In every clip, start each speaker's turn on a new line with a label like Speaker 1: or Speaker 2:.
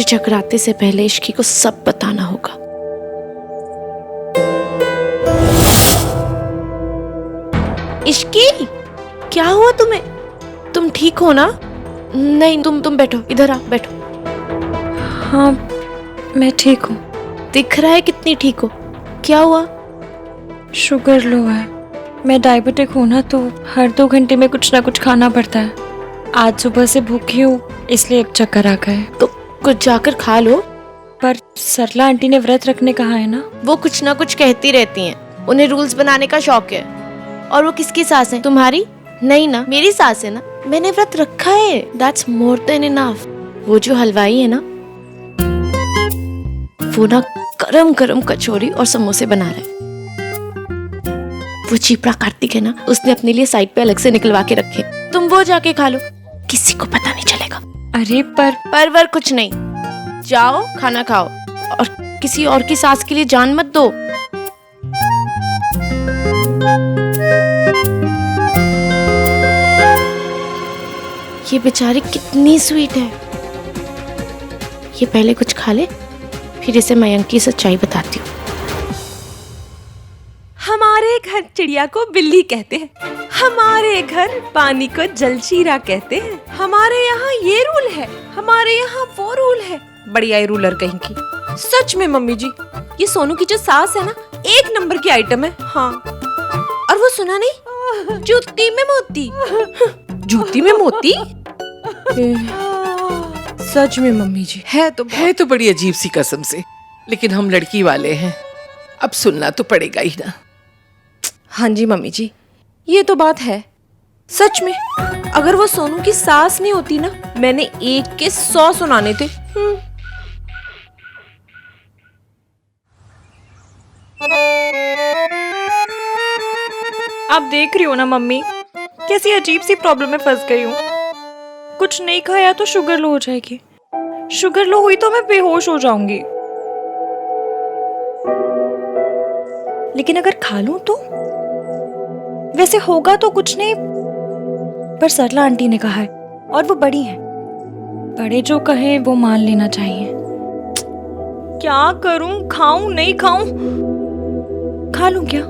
Speaker 1: मुझे चकराते से पहले इश्की को सब बताना होगा। इश्की, क्या हुआ तुम्हें? तुम ठीक हो ना? नहीं, तुम बैठो, इधर आ, बैठो।
Speaker 2: हाँ, मैं ठीक हूँ।
Speaker 1: दिख रहा है कितनी ठीक हो। क्या हुआ?
Speaker 2: शुगर लो है। मैं डायबिटिक हूँ ना, तो हर 2 घंटे में कुछ ना कुछ खाना पड़ता है। आज सुबह से भूखी हूँ, इसलिए एक चक्कर आ गए।
Speaker 1: तो कुछ जाकर खा लो।
Speaker 2: पर सरला आंटी ने व्रत रखने कहा है ना।
Speaker 1: वो कुछ ना कुछ कहती रहती हैं। उन्हें रूल्स बनाने का शौक है। और वो किसकी सास है? तुम्हारी? नहीं ना, मेरी सास है ना। मैंने व्रत रखा है, दैट्स मोर देन इनफ। वो जो हलवाई है ना, वो ना गरम गरम कचौरी और समोसे बना रहे। वो चीपड़ा कार्तिक है ना, उसने अपने लिए साइड पे अलग से निकलवा के रखे। तुम वो जाके खा लो, किसी को पता नहीं चलेगा।
Speaker 2: अरे
Speaker 1: पर कुछ नहीं, जाओ खाना खाओ और किसी और की सास के लिए जान मत दो। ये बेचारी कितनी स्वीट है। ये पहले कुछ खा ले, फिर इसे मयंक की सच्चाई बताती हूँ।
Speaker 3: हमारे घर चिड़िया को बिल्ली कहते हैं, हमारे घर पानी को जलशीरा कहते हैं, हमारे यहाँ ये रूल है, हमारे यहाँ वो रूल है। बढ़िया ही रूलर कहीं की। सच में मम्मी जी, ये सोनू की जो सास है ना, 1 नंबर की आइटम है। हाँ, और वो सुना नहीं, जूती में मोती। जूती में मोती? सच में मम्मी जी, है तो
Speaker 4: बड़ी अजीब सी कसम से, लेकिन हम लड़की वाले हैं, अब सुनना तो पड़ेगा ही ना।
Speaker 3: हाँ जी मम्मी जी, ये तो बात है। सच में अगर वो सोनू की सास नहीं होती ना, मैंने 1 के 100 सुनाने थे।
Speaker 2: आप देख रही हो ना मम्मी, कैसी अजीब सी प्रॉब्लम में फंस गई हूँ। कुछ नहीं खाया तो शुगर लो हो जाएगी। शुगर लो हुई तो मैं बेहोश हो जाऊंगी। लेकिन अगर खा लूं तो? वैसे होगा तो कुछ नहीं, पर सरला आंटी ने कहा है और वो बड़ी है। बड़े जो कहें वो मान लेना चाहिए। क्या करूं, खाऊं नहीं खाऊं? खा लूं क्या?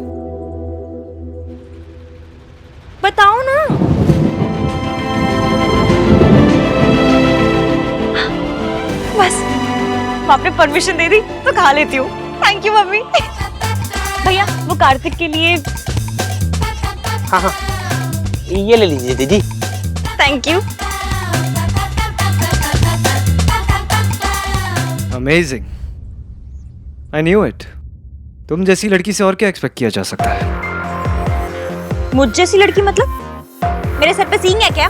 Speaker 2: बताओ ना। बस आपने परमिशन दे दी तो खा लेती हूँ। Thank you mummy. भैया वो कार्तिक के लिए।
Speaker 5: हाँ, ये ले लीजिए दीदी।
Speaker 2: Thank you.
Speaker 6: Amazing, I knew it. तुम जैसी लड़की से और क्या एक्सपेक्ट किया जा सकता है?
Speaker 2: मुझ जैसी लड़की मतलब? मेरे सर पे सींग है क्या?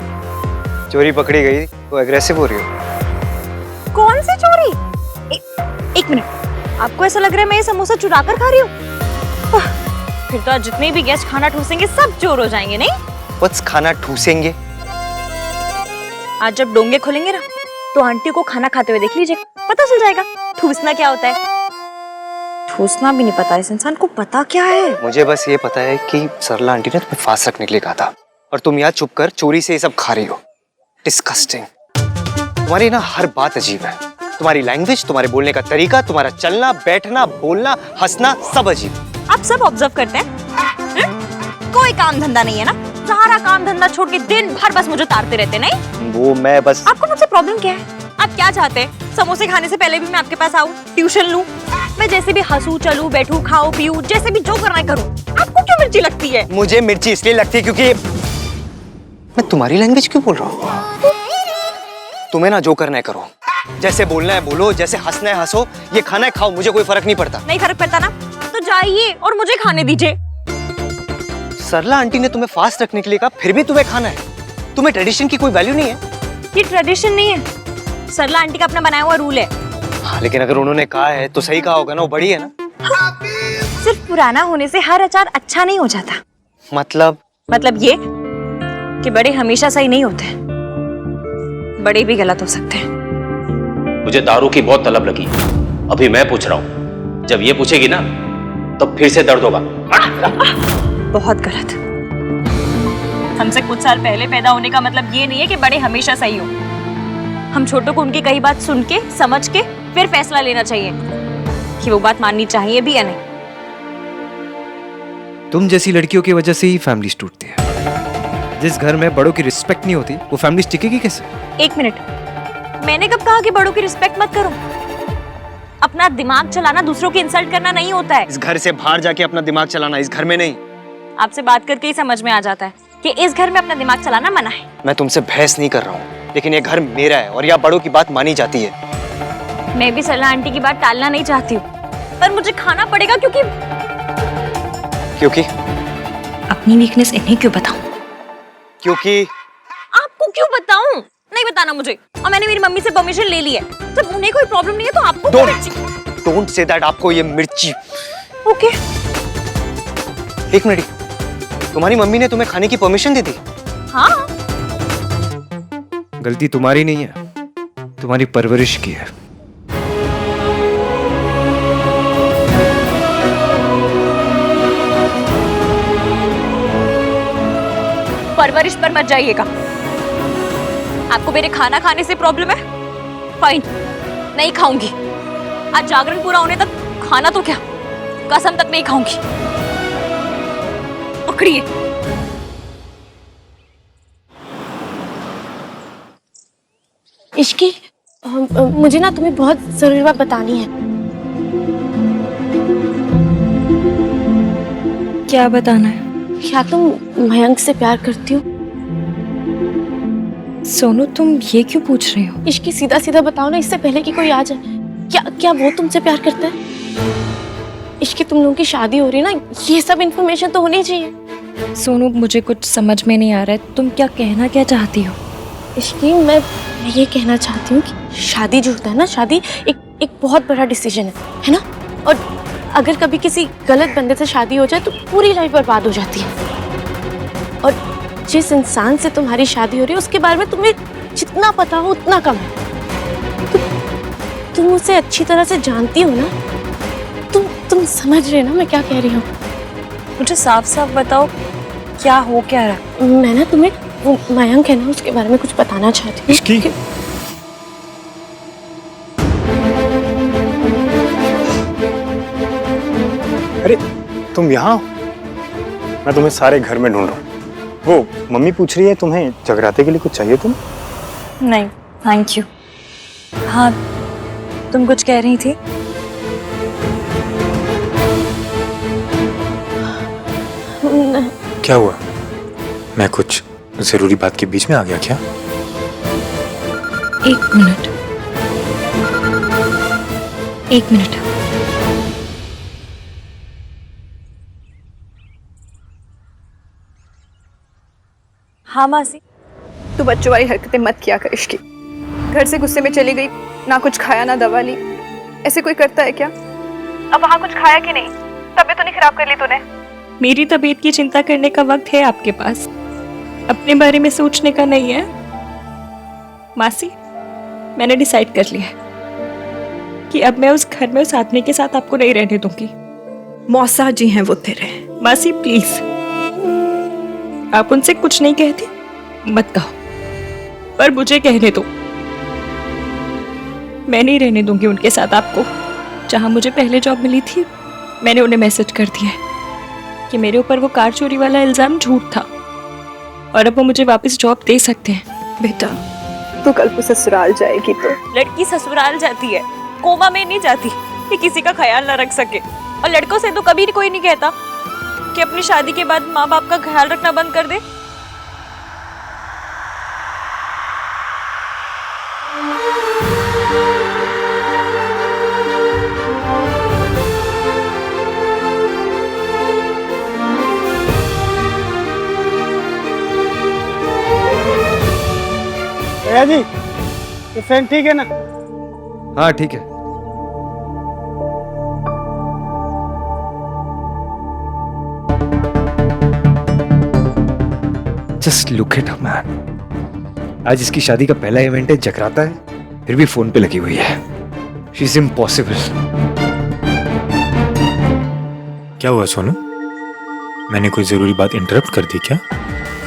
Speaker 6: चोरी पकड़ी गई तो एग्रेसिव हो रही हो।
Speaker 2: कौन सी चोरी? एक मिनट, आपको ऐसा लग रहा है मैं ये समोसा चुरा कर खा रही हूँ? फिर तो आज जितने भी गेस्ट खाना ठूसेंगे सब चोर हो जाएंगे, नहीं?
Speaker 5: What's खाना ठूसेंगे?
Speaker 2: आज जब डोंगे खोलेंगे ना, तो आंटी को खाना खाते हुए देख लीजिए, पता चल जाएगा ठूसना क्या होता है। ठूसना भी नहीं पता इस इंसान को, पता क्या है?
Speaker 5: मुझे बस ये पता है कि सरला आंटी ने तुम्हें फास्ट रखने के लिए कहा था, और तुम यहाँ चुप कर चोरी से ये सब खा रही हो। डिस्कस्टिंग। तुम्हारी ना हर बात अजीब है। तुम्हारी लैंग्वेज, तुम्हारे बोलने का तरीका, तुम्हारा चलना बैठना बोलना हंसना सब अजीब।
Speaker 2: आप सब ऑब्जर्व करते हैं? कोई काम धंधा नहीं है ना? सारा काम धंधा छोड़ के दिन भर बस मुझे तारते रहते, नहीं?
Speaker 5: वो मैं बस।
Speaker 2: आपको मुझसे प्रॉब्लम क्या है? आप क्या चाहते हैं? समोसे खाने से पहले भी मैं आपके पास आऊं, ट्यूशन लूं, मैं जैसे भी हंसू चलूं बैठूं खाऊं पीऊं, जैसे भी जो करना है करूं। आपको क्यों मिर्ची लगती है?
Speaker 5: मुझे मिर्ची इसलिए लगती है क्योंकि मैं तुम्हारी लैंग्वेज क्यों बोल रहा हूँ? तुम्हें ना जो करना है करो, जैसे बोलना है बोलो, जैसे हंसना है हंसो, ये खाना है खाओ, मुझे कोई फर्क नहीं पड़ता।
Speaker 2: नहीं फर्क पड़ता ना? तो जाइए और मुझे खाने दीजिए।
Speaker 5: सरला आंटी ने तुम्हें फास्ट रखने के लिए कहा, फिर भी तुम्हें खाना है। तुम्हें ट्रेडिशन की कोई वैल्यू नहीं है?
Speaker 2: ये ट्रेडिशन नहीं है, सरला आंटी का अपना बनाया हुआ रूल है।
Speaker 5: हाँ, लेकिन अगर उन्होंने कहा है तो सही कहा होगा ना, वो बड़ी है ना।
Speaker 2: सिर्फ पुराना होने से हर अचार अच्छा नहीं हो जाता।
Speaker 5: मतलब
Speaker 2: ये कि बड़े हमेशा सही नहीं होते, बड़े भी गलत हो सकते हैं।
Speaker 7: मुझे दारू की बहुत तलब लगी, अभी मैं पूछ रहा हूँ, जब ये पूछेगी ना तब फिर से दर्द होगा।
Speaker 2: बहुत गलत। हमसे कुछ साल पहले पैदा होने का मतलब ये नहीं है कि बड़े हमेशा सही हो। हम छोटों को उनकी कई बात सुन के समझ के फिर फैसला लेना चाहिए कि वो बात माननी चाहिए भी या नहीं।
Speaker 6: तुम जैसी लड़कियों की वजह से ही फैमिलीज टूटती है। जिस घर में बड़ों की रिस्पेक्ट नहीं होती वो फैमिली टिकेगी कैसे?
Speaker 2: एक मिनट, मैंने कब कहा कि बड़ों की रिस्पेक्ट मत करो? अपना दिमाग चलाना दूसरों की इंसल्ट करना नहीं होता है।
Speaker 5: इस घर से बाहर जाके अपना दिमाग चलाना, इस घर में नहीं।
Speaker 2: आपसे बात करके ही समझ में आ जाता है कि इस घर में अपना दिमाग चलाना मना है।
Speaker 5: मैं तुमसे बहस नहीं कर रहा हूँ, लेकिन ये घर मेरा है और यहाँ बड़ों की बात मानी जाती है।
Speaker 2: मैं भी सरला आंटी की बात टालना नहीं चाहती हूँ, पर मुझे खाना पड़ेगा क्योंकि अपनी वीकनेस इन्हें क्यों बताऊं?
Speaker 5: क्योंकि
Speaker 2: आपको क्यों बताऊं? नहीं बताना मुझे। और मैंने मेरी मम्मी से परमिशन ले ली है। जब उन्हें कोई प्रॉब्लम नहीं है तो आपको क्यों मिर्ची?
Speaker 5: Don't say that. आपको ये मिर्ची।
Speaker 2: ओके।
Speaker 5: एक मिनट, तुम्हारी मम्मी ने तुम्हें खाने की परमिशन दी थी?
Speaker 2: हाँ।
Speaker 6: गलती तुम्हारी नहीं है, तुम्हारी परवरिश की है।
Speaker 2: परवरिश पर मत जाइएगा। आपको मेरे खाना खाने से प्रॉब्लम है? फाइन, नहीं खाऊंगी। आज जागरण पूरा होने तक खाना तो क्या, कसम तक नहीं खाऊंगी। पकड़िए।
Speaker 1: इश्की, मुझे ना तुम्हें बहुत जरूरी बात बतानी है।
Speaker 2: क्या बताना है?
Speaker 1: क्या तुम मयंक से प्यार करती हो?
Speaker 2: सोनू, तुम ये क्यों पूछ रही हो?
Speaker 1: इश्की, सीधा सीधा बताओ ना, इससे पहले कि कोई आ जाए। क्या वो तुमसे प्यार करता है? इश्की, तुम लोगों की शादी हो रही है ना, ये सब इन्फॉर्मेशन तो होनी चाहिए।
Speaker 2: सोनू, मुझे कुछ समझ में नहीं आ रहा है, तुम क्या कहना क्या चाहती हो?
Speaker 1: इश्की, मैं ये कहना चाहती हूँ कि शादी जो होता है ना, शादी एक बहुत बड़ा डिसीजन है ना? और अगर कभी किसी गलत बंदे से शादी हो जाए तो पूरी लाइफ बर्बाद हो जाती है। और जिस इंसान से तुम्हारी शादी हो रही है उसके बारे में तुम्हें जितना पता हो उतना कम है। तुम उसे अच्छी तरह से जानती हो ना? तुम समझ रहे ना मैं क्या कह रही हूँ?
Speaker 2: मुझे साफ साफ बताओ, क्या हो क्या रहा?
Speaker 1: मैं ना तुम्हें वो मयंक है ना, उसके बारे में कुछ बताना चाहती हूँ।
Speaker 8: इश्की? अरे तुम यहाँ? मैं तुम्हें सारे घर में ढूंढ रहा हूँ। वो मम्मी पूछ रही है तुम्हें जगराते के लिए कुछ चाहिए तुम?
Speaker 2: नहीं, थैंक यू। हाँ, तुम कुछ कह रही थी?
Speaker 8: क्या हुआ? मैं कुछ जरूरी बात के बीच में आ गया क्या?
Speaker 2: एक मिनट। हाँ मासी।
Speaker 9: तू बच्चों वाली हरकतें मत किया कर इश्की। घर से गुस्से में चली गई, ना कुछ खाया ना दवा ली। ऐसे कोई करता है क्या? अब वहाँ कुछ खाया कि नहीं? तबीयत तो नहीं खराब कर ली तूने?
Speaker 2: मेरी तबीयत की चिंता करने का वक्त है आपके पास, अपने बारे में सोचने का नहीं है। मासी, मैंने डिसाइड कर लिया है कि अब मैं उस घर में उस आदमी के साथ आपको नहीं रहने दूंगी।
Speaker 9: मौसा जी हैं वो तेरे।
Speaker 2: मासी प्लीज, आप उनसे कुछ नहीं कहती मत कहो, पर मुझे कहने दो। मैं नहीं रहने दूंगी उनके साथ आपको। जहां मुझे पहले जॉब मिली थी, मैंने उन्हें मैसेज कर दिया है कि मेरे ऊपर वो कार चोरी वाला इल्जाम झूठ था और अब वो मुझे वापस जॉब दे सकते हैं।
Speaker 9: बेटा, तू कल को ससुराल जाएगी तो?
Speaker 2: लड़की ससुराल जाती है, कोमा में नहीं जाती कि किसी का ख्याल ना रख सके। और लड़कों से तो कभी कोई नहीं कहता कि अपनी शादी के बाद माँ बाप का ख्याल रखना बंद कर दे।
Speaker 8: भैया जी, ये फैन ठीक है ना?
Speaker 6: हाँ ठीक है। Just look at her man. आज इसकी शादी का पहला इवेंट है, जगराता है, फिर भी फोन पे लगी हुई है। She is impossible.
Speaker 8: क्या हुआ सोनू? मैंने कोई जरूरी बात इंटरप्ट कर दी क्या?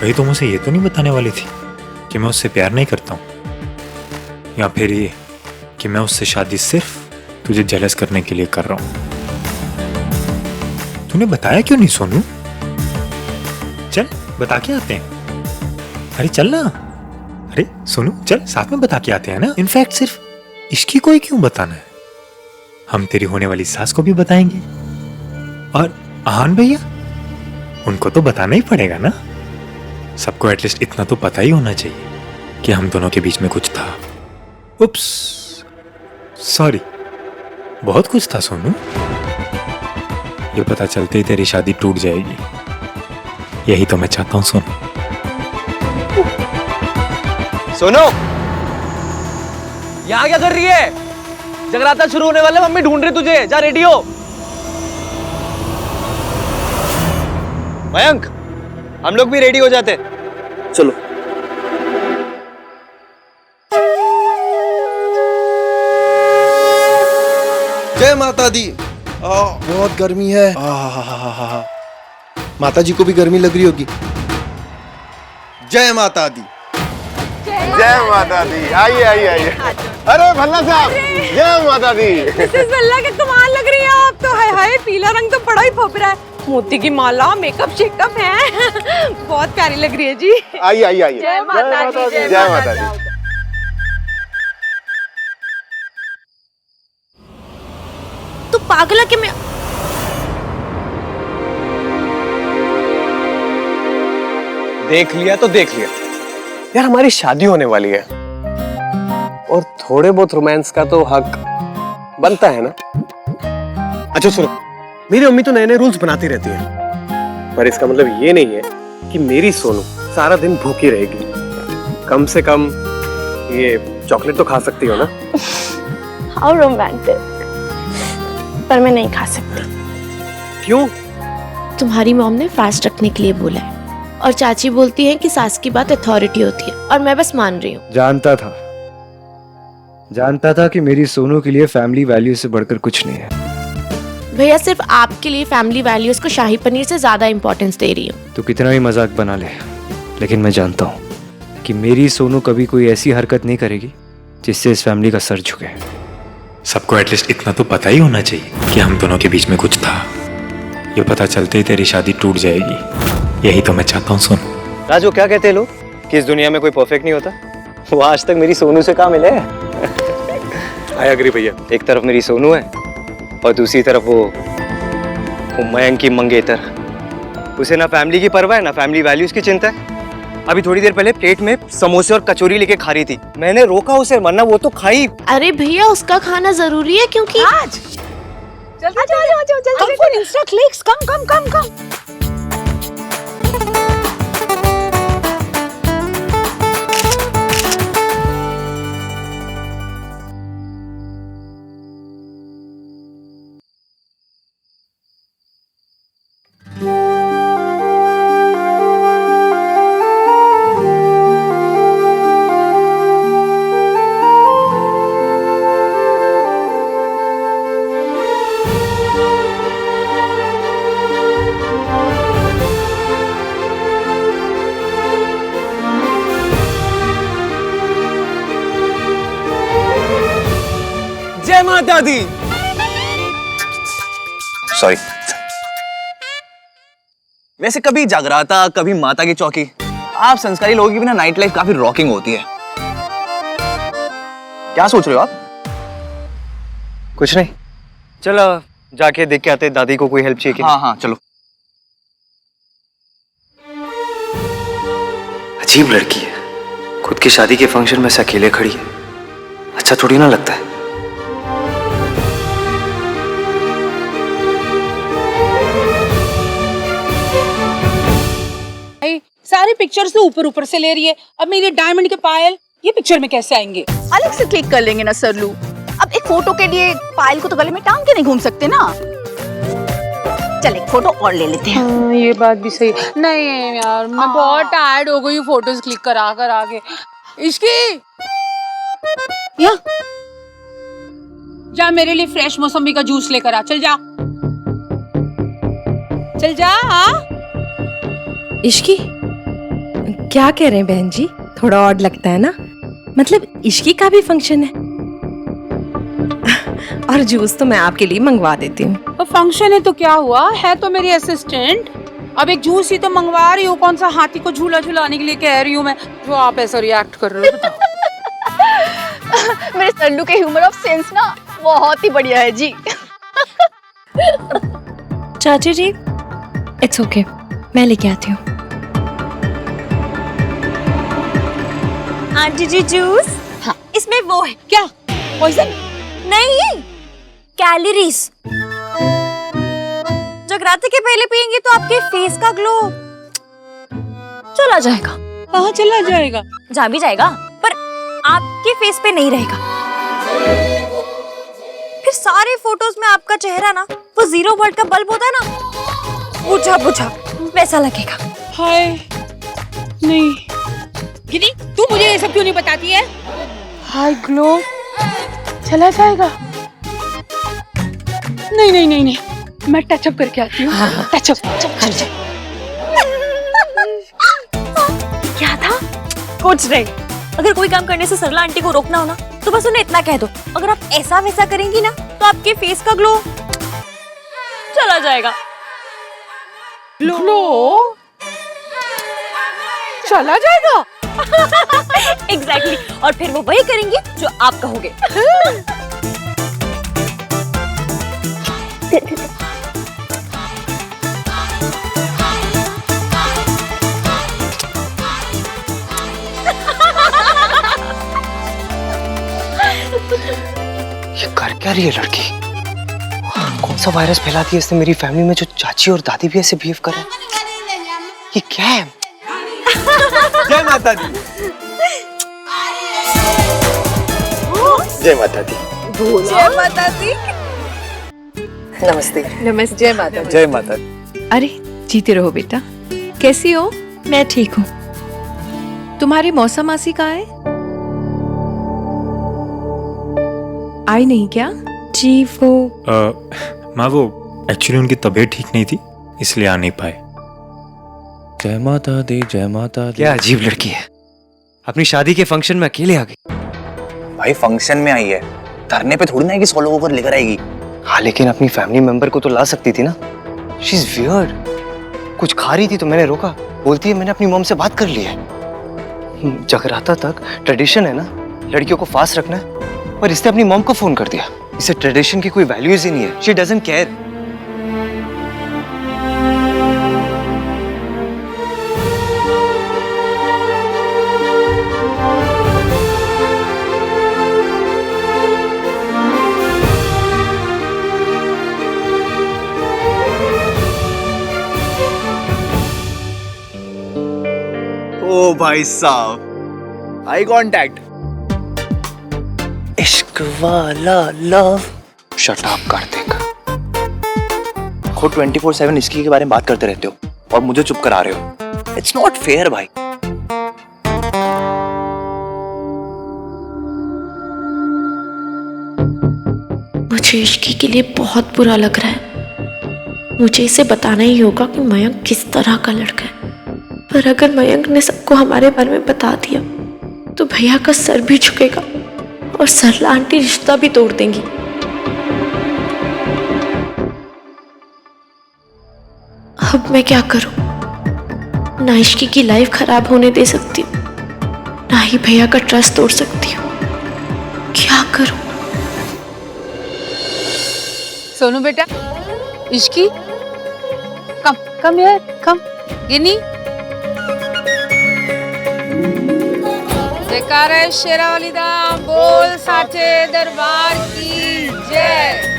Speaker 8: कहीं तुम उसे ये तो नहीं बताने वाली थी कि मैं उससे प्यार नहीं करता हूँ?
Speaker 6: या फिर ये कि मैं उससे शादी सिर्फ तुझे जेलस करने के लिए कर रहा हूं? तूने बताया क्यों नहीं सोनू? चल बता के आते हैं। अरे चल ना। अरे सोनू चल साथ में बता के आते हैं ना। इनफैक्ट सिर्फ इश्की को ही क्यों बताना है, हम तेरी होने वाली सास को भी बताएंगे और आहान भैया उनको तो बताना ही पड़ेगा ना। सबको एटलीस्ट इतना तो पता ही होना चाहिए कि हम दोनों के बीच में कुछ था। उप्स सॉरी, बहुत कुछ था सोनू। ये पता चलते ही तेरी शादी टूट जाएगी, यही तो मैं चाहता हूं सोनू।
Speaker 5: सुनो,
Speaker 10: यहाँ क्या कर रही है? जगराता शुरू होने वाला, मम्मी ढूंढ रही तुझे, जा रेडी हो।
Speaker 5: मयंक हम लोग भी रेडी हो जाते।
Speaker 10: चलो।
Speaker 11: जय माता दी। बहुत गर्मी है। माता जी को भी गर्मी लग रही होगी। जय माता दी।
Speaker 8: जय माता दी। आइए आइए आइए। अरे भल्ला साहब, जय माता दी।
Speaker 3: मिसेस भल्ला के कमाल लग रही है आप तो। हाय हाय, पीला रंग तो बड़ा ही फब रहा है। मोती की माला, मेकअप शेकअप है। बहुत प्यारी लग रही है जी।
Speaker 8: आइए आइए आइए।
Speaker 3: जय माता दी,
Speaker 8: जय माता दी।
Speaker 1: तू पागल है कि मैं
Speaker 10: देख लिया तो देख लिया यार, हमारी शादी होने वाली है और थोड़े बहुत रोमांस का तो हक बनता है ना। अच्छा सुनो, मेरी मम्मी तो नए नए रूल्स बनाती रहती है, पर इसका मतलब ये नहीं है कि मेरी सोनू सारा दिन भूखी रहेगी। कम से कम ये चॉकलेट तो खा सकती हो ना।
Speaker 1: हाउ रोमांटिक, पर मैं नहीं खा सकती।
Speaker 10: क्यों?
Speaker 1: तुम्हारी मॉम ने फास्ट रखने के लिए बोला है और चाची बोलती है कि सास की बात अथॉरिटी होती है और मैं बस मान रही हूँ।
Speaker 6: जानता था कि मेरी सोनू के लिए फैमिली वैल्यू से बढ़कर कुछ नहीं है।
Speaker 1: भैया सिर्फ आपके लिए फैमिली वैल्यूज को शाही पनीर से ज्यादा इंपॉर्टेंस दे रही हूँ।
Speaker 6: तो कितना ही मजाक बना ले, लेकिन मैं जानता हूँ कि मेरी सोनू कभी कोई ऐसी हरकत नहीं करेगी जिससे इस फैमिली का सर झुके। सबको एटलीस्ट इतना तो पता ही होना चाहिए कि हम दोनों के बीच में कुछ था। ये पता चलते ही तेरी शादी टूट जाएगी, यही तो मैं चाहता हूँ सोनू।
Speaker 5: राजू क्या कहते हैं लोग कि इस दुनिया में कोई परफेक्ट नहीं होता? वो आज तक मेरी सोनू से कहाँ मिले।
Speaker 8: आई एग्री भैया।
Speaker 5: एक तरफ मेरी सोनू है और दूसरी तरफ वो मयंक की मंगेतर। उसे ना फैमिली की परवाह है ना फैमिली वैल्यूज की चिंता है। अभी थोड़ी देर पहले प्लेट में समोसे और कचौरी लेके खा रही थी, मैंने रोका उसे, वरना वो तो खाई।
Speaker 1: अरे भैया उसका खाना जरूरी है क्योंकि
Speaker 3: आज जल्दी जल्दी इंस्टा क्लिक्स, कम कम कम कम।
Speaker 10: जय माता दी।
Speaker 5: सॉरी।
Speaker 10: वैसे कभी जगराता, कभी माता की चौकी। आप संस्कारी लोगों की भी ना नाइट लाइफ काफी रॉकिंग होती है। क्या सोच रहे हो आप?
Speaker 5: कुछ नहीं, चलो जाके देख के आते दादी को कोई हेल्प चाहिए कि
Speaker 10: हाँ हाँ चलो।
Speaker 6: अजीब लड़की है, खुद की शादी के फंक्शन में से अकेले खड़ी है। अच्छा थोड़ी ना लगता है।
Speaker 12: सारी पिक्चर्स तो ऊपर ऊपर से ले रही है, अब मेरे डायमंड के पायल ये पिक्चर में कैसे आएंगे?
Speaker 13: अलग से क्लिक कर लेंगे ना सरलू। अब एक फोटो के लिए पायल को तो गले में टांग के नहीं घूम सकते ना। चल एक फोटो और ले लेते हैं।
Speaker 12: ये बात भी सही। नहीं यार, मैं बहुत टायर्ड हो गई हूँ फोटोज क्लिक करा कर आगे। इश्की या जा मेरे लिए फ्रेश मौसमी का जूस लेकर आ। चल जा, चल जा।
Speaker 2: इश्की क्या कह रहे हैं बहन जी? थोड़ा ऑड लगता है ना?
Speaker 3: मतलब इश्की का भी फंक्शन है। और जूस तो मैं आपके लिए मंगवा देती हूँ।
Speaker 12: तो फंक्शन है तो क्या हुआ, है तो मेरी असिस्टेंट। अब एक जूस ही तो मंगवा रही हूँ, कौन सा हाथी को झूला झुलाने के लिए कह रही हूँ मैं, जो आप ऐसा रिएक्ट कर रहे हो। बताओ।
Speaker 13: मेरे सल्लू के ह्यूमर ऑफ सेंस ना बहुत ही बढ़िया है जी।
Speaker 2: चाची जी, इट्स ओके, मैं लेके आती हूँ। आंटी जी जूस।
Speaker 13: हाँ।
Speaker 2: इसमें वो है
Speaker 12: क्या पॉइजन?
Speaker 2: नहीं, कैलोरीज। जगराते के पहले पियेंगे तो आपके फेस का ग्लो चला जाएगा।
Speaker 12: कहाँ चला जाएगा?
Speaker 2: जा भी जाएगा पर आपके फेस पे नहीं रहेगा। फिर सारे फोटोज में आपका चेहरा ना वो 0 वोल्ट का बल्ब होता है ना, बुझा बुझा वैसा लगेगा।
Speaker 12: हाय नहीं गिरी, तू मुझे ये सब क्यों नहीं बताती है? हाय ग्लो चला जाएगा? नहीं नहीं नहीं नहीं, मैं टचअप करके आती हूँ। टचअप।
Speaker 2: क्या था? कुछ नहीं। अगर कोई काम करने से सरला आंटी को रोकना हो ना तो बस उन्हें इतना कह दो, अगर आप ऐसा वैसा करेंगी ना तो आपके फेस का ग्लो चला जाएगा।
Speaker 12: ग्लो चला जाएगा?
Speaker 2: एग्जैक्टली। और फिर वो वही करेंगी जो आप कहोगे।
Speaker 5: ये कर क्या रही है लड़की? कौन सा वायरस फैलाती है इसने मेरी फैमिली में, जो चाची और दादी भी ऐसे बिहेव कर रहे हैं? ये क्या है?
Speaker 11: जय माता दी। जय माता दी।
Speaker 3: जय माता दी।
Speaker 5: नमस्ते।
Speaker 3: नमस्ते। जय माता दी।
Speaker 11: जय माता दी।
Speaker 3: अरे जीते रहो बेटा। कैसी हो?
Speaker 2: मैं ठीक हूँ।
Speaker 3: तुम्हारी मौसा मासी कहाँ है? आई नहीं क्या?
Speaker 2: जी वो
Speaker 6: माँ वो एक्चुअली उनकी तबीयत ठीक नहीं थी इसलिए आ नहीं पाए।
Speaker 5: जय माता दी, जय माता दी। क्या अजीब लड़की है, अपनी शादी के फंक्शन में अकेले आ गई।
Speaker 14: भाई फंक्शन में आई है, धरने पे थोड़ी ना है कि 100 लोगों को लेकर आएगी।
Speaker 5: हाँ लेकिन अपनी फैमिली मेंबर को तो ला सकती थी ना। She is weird. कुछ खा रही थी तो मैंने रोका, बोलती है मैंने अपनी मॉम से बात कर ली है। जगराता तक ट्रेडिशन है ना, लड़कियों को फास्ट रखना है, पर इसने अपनी मॉम को फोन कर दिया। इसे ट्रेडिशन की कोई वैल्यूज ही नहीं है। She doesn't care.
Speaker 11: ओ भाई साहब, आई कांटेक्ट।
Speaker 14: इश्क वाला लव।
Speaker 5: Shut up Kartik.
Speaker 14: खुद 24/7 इसकी के बारे में बात करते रहते हो और मुझे चुप करा रहे हो। इट्स नॉट फेयर भाई।
Speaker 1: मुझे इश्की के लिए बहुत बुरा लग रहा है। मुझे इसे बताना ही होगा कि मयंक किस तरह का लड़का है। पर अगर मयंक ने सबको हमारे बारे में बता दिया तो भैया का सर भी झुकेगा और सरला आंटी रिश्ता भी तोड़ देंगी। अब मैं क्या करूं? ना इश्की की लाइफ खराब होने दे सकती हूँ, ना ही भैया का ट्रस्ट तोड़ सकती हूँ। क्या करूं?
Speaker 12: सोनू बेटा, इश्की कम कम यार, कम। गिनी जयकारा शेरावाली दा बोल साचे दरबार की जय।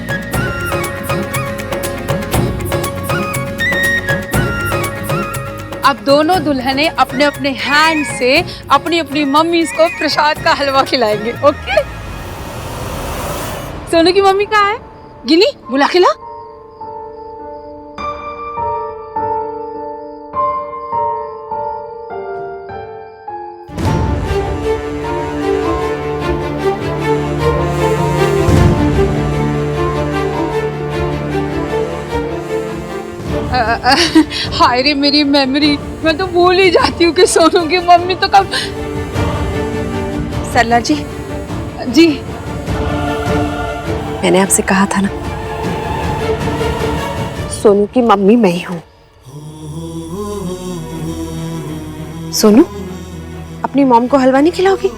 Speaker 12: अब दोनों दुल्हने अपने अपने हैंड से अपनी अपनी मम्मी को प्रसाद का हलवा खिलाएंगे। ओके? सोनू की मम्मी कहाँ है? गिनी बुला के ला। हाय रे मेरी मेमोरी, मैं तो भूल ही जाती हूँ कि सोनू की मम्मी तो कब।
Speaker 3: सरला जी, जी मैंने आपसे कहा था ना, सोनू की मम्मी मैं ही हूं। सोनू, अपनी मॉम को हलवा नहीं खिलाओगी?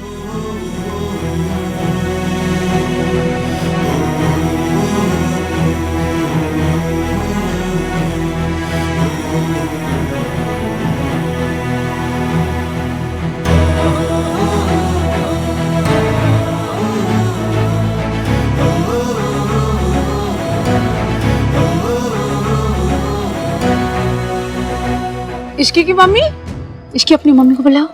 Speaker 12: इश्की की मम्मी, इसकी अपनी मम्मी को बुलाओ।